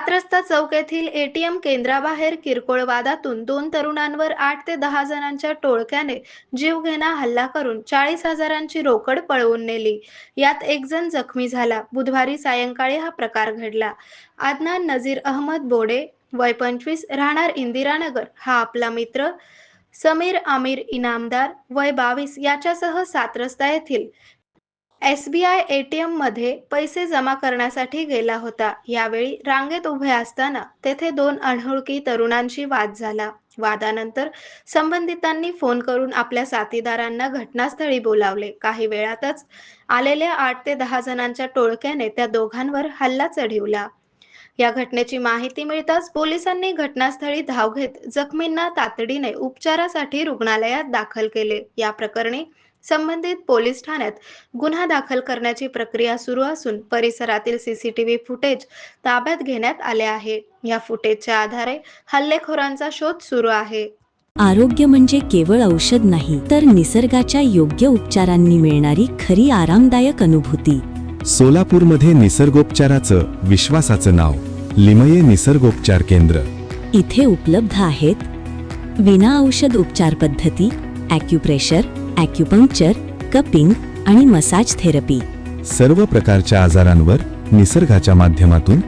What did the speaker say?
रस्ता चौक येथील एटीएम केंद्राबाहेर किरकोळ वादातून 2 तरुणांवर 8 ते 10 जणांच्या टोळक्याने जीवघेणा हल्ला करून 40,000ची रोकड पळवून नेली. यात एक जण जखमी झाला. बुधवारी सायंकाळी हा प्रकार घडला. आदनान नजीर अहमद बोडे, वय 25, राहणार इंदिरानगर, हा आपला मित्र समीर आमिर इनामदार, वय 22, याच्यासह 7 रस्ता येथील SBI ATMमध्ये पैसे जमा करण्यासाठी गेला होता. यावेळी रांगेत उभे असताना तेथे 2 अनोळखी तरुणांशी वाद झाला. वादानंतर संबंधितांनी फोन करून आपल्या साथीदारांना घटनास्थळी बोलावले. काही वेळातच आलेल्या 8 ते 10 जणांच्या टोळक्याने त्या दोघांवर हल्ला चढविला. या घटनेची माहिती मिळताच पोलिसांनी घटनास्थळी धाव घेत जखमींना तातडीने उपचारासाठी रुग्णालयात दाखल केले. या प्रकरणी संबंधित पोलीस ठाण्यात गुन्हा दाखल करण्याची प्रक्रिया सुरू असून परिसरातील CCTV फुटेज ताब्यात घेण्यात आले आहे. या फुटेजच्या आधारे हल्लेखोरांचा शोध सुरू आहे. आरोग्य म्हणजे केवळ औषध नाही, तर निसर्गाच्या योग्य उपचारांनी मिळणारी खरी आरामदायक अनुभूती. सोलापूरमध्ये निसर्गोपचाराचं विश्वासाचं नाव लिमये निसर्गोपचार केंद्र. इथे उपलब्ध आहेत विना औषध उपचार पद्धती, ॲक्युप्रेशर, ॲक्युपंक्चर, कपिंग आणि मसाज थेरपी. सर्व प्रकारच्या आजारांवर निसर्गाच्या माध्यमातून